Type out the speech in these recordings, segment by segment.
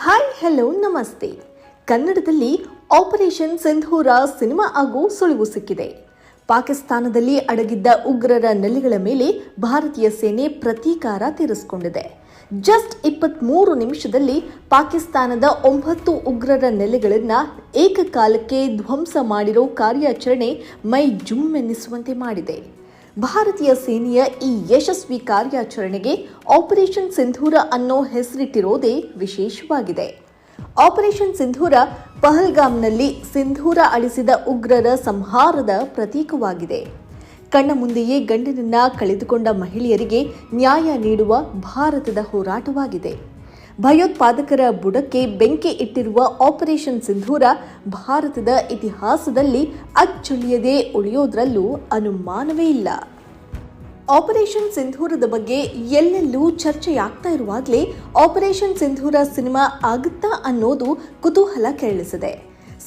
Hi hello ನಮಸ್ತೆ. ಕನ್ನಡದಲ್ಲಿ operation ಸಿಂಧೂರ cinema ಆಗೋ ಸುಳಿವು ಸಿಕ್ಕಿದೆ. ಪಾಕಿಸ್ತಾನದಲ್ಲಿ ಅಡಗಿದ್ದ ಉಗ್ರರ ನೆಲೆಗಳ ಮೇಲೆ ಭಾರತೀಯ ಸೇನೆ ಪ್ರತೀಕಾರ ತೀರಿಸಿಕೊಂಡಿದೆ. ಜಸ್ಟ್ 23 ನಿಮಿಷದಲ್ಲಿ ಪಾಕಿಸ್ತಾನದ 9 ಉಗ್ರರ ನೆಲೆಗಳನ್ನು ಏಕಕಾಲಕ್ಕೆ ಧ್ವಂಸ ಮಾಡಿರೋ ಕಾರ್ಯಾಚರಣೆ ಮೈ ಜುಮ್ಮೆನ್ನಿಸುವಂತೆ ಮಾಡಿದೆ. ಭಾರತೀಯ ಸೇನೆಯ ಈ ಯಶಸ್ವಿ ಕಾರ್ಯಾಚರಣೆಗೆ ಆಪರೇಷನ್ ಸಿಂಧೂರ ಅನ್ನೋ ಹೆಸರಿಟ್ಟಿರೋದೇ ವಿಶೇಷವಾಗಿದೆ. ಆಪರೇಷನ್ ಸಿಂಧೂರ ಪಹಲ್ಗಾಮ್ನಲ್ಲಿ ಸಿಂಧೂರ ಅಳಿಸಿದ ಉಗ್ರರ ಸಂಹಾರದ ಪ್ರತೀಕವಾಗಿದೆ. ಕಣ್ಣ ಮುಂದೆಯೇ ಗಂಡನನ್ನ ಕಳೆದುಕೊಂಡ ಮಹಿಳೆಯರಿಗೆ ನ್ಯಾಯ ನೀಡುವ ಭಾರತದ ಹೋರಾಟವಾಗಿದೆ. ಭಯೋತ್ಪಾದಕರ ಬುಡಕ್ಕೆ ಬೆಂಕಿ ಇಟ್ಟಿರುವ ಆಪರೇಷನ್ ಸಿಂಧೂರ ಭಾರತದ ಇತಿಹಾಸದಲ್ಲಿ ಅಚ್ಚಳಿಯದೆ ಉಳಿಯೋದ್ರಲ್ಲೂ ಅನುಮಾನವೇ ಇಲ್ಲ. ಆಪರೇಷನ್ ಸಿಂಧೂರದ ಬಗ್ಗೆ ಎಲ್ಲೆಲ್ಲೂ ಚರ್ಚೆಯಾಗ್ತಾ ಇರುವಾಗಲೇ ಆಪರೇಷನ್ ಸಿಂಧೂರ ಸಿನಿಮಾ ಆಗುತ್ತಾ ಅನ್ನೋದು ಕುತೂಹಲ ಕೆರಳಿಸಿದೆ.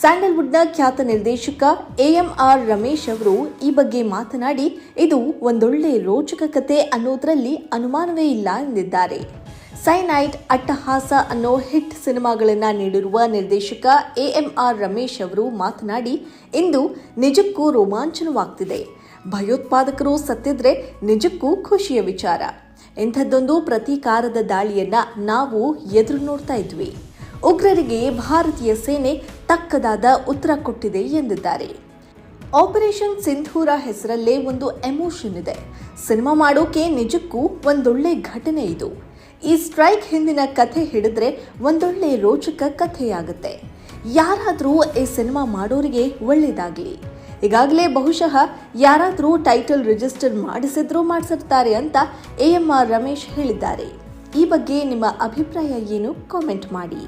ಸ್ಯಾಂಡಲ್ವುಡ್ನ ಖ್ಯಾತ ನಿರ್ದೇಶಕ AMR ರಮೇಶ್ ಅವರು ಈ ಬಗ್ಗೆ ಮಾತನಾಡಿ, ಇದು ಒಂದೊಳ್ಳೆ ರೋಚಕ ಕತೆ ಅನ್ನೋದ್ರಲ್ಲಿ ಅನುಮಾನವೇ ಇಲ್ಲ ಎಂದಿದ್ದಾರೆ. ಸೈನೈಡ್, ಅಟ್ಟಹಾಸ ಅನ್ನೋ ಹಿಟ್ ಸಿನಿಮಾಗಳನ್ನು ನೀಡಿರುವ ನಿರ್ದೇಶಕ AMR ರಮೇಶ್ ಅವರು ಮಾತನಾಡಿ, ಇಂದು ನಿಜಕ್ಕೂ ರೋಮಾಂಚನವಾಗ್ತಿದೆ. ಭಯೋತ್ಪಾದಕರು ಸತ್ತಿದ್ರೆ ನಿಜಕ್ಕೂ ಖುಷಿಯ ವಿಚಾರ. ಇಂಥದ್ದೊಂದು ಪ್ರತೀಕಾರದ ದಾಳಿಯನ್ನ ನಾವು ಎದುರು ನೋಡ್ತಾ ಇದ್ವಿ. ಉಗ್ರರಿಗೆ ಭಾರತೀಯ ಸೇನೆ ತಕ್ಕದಾದ ಉತ್ತರ ಕೊಟ್ಟಿದೆ ಎಂದಿದ್ದಾರೆ. ಆಪರೇಷನ್ ಸಿಂಧೂರ ಹೆಸರಲ್ಲೇ ಒಂದು ಎಮೋಷನ್ ಇದೆ. ಸಿನಿಮಾ ಮಾಡೋಕೆ ನಿಜಕ್ಕೂ ಒಂದೊಳ್ಳೆ ಘಟನೆ ಇದು. ಈ ಸ್ಟ್ರೈಕ್ ಹಿಂದಿನ ಕಥೆ ಹಿಡಿದ್ರೆ ಒಂದೊಳ್ಳೆ ರೋಚಕ ಕಥೆಯಾಗುತ್ತೆ. ಯಾರಾದರೂ ಈ ಸಿನಿಮಾ ಮಾಡೋರಿಗೆ ಒಳ್ಳೇದಾಗಲಿ. ಈಗಾಗಲೇ ಬಹುಶಃ ಯಾರಾದರೂ ಟೈಟಲ್ ರಿಜಿಸ್ಟರ್ ಮಾಡಿಸಿರ್ತಾರೆ ಅಂತ AMR ರಮೇಶ್ ಹೇಳಿದ್ದಾರೆ. ಈ ಬಗ್ಗೆ ನಿಮ್ಮ ಅಭಿಪ್ರಾಯ ಏನು? ಕಾಮೆಂಟ್ ಮಾಡಿ.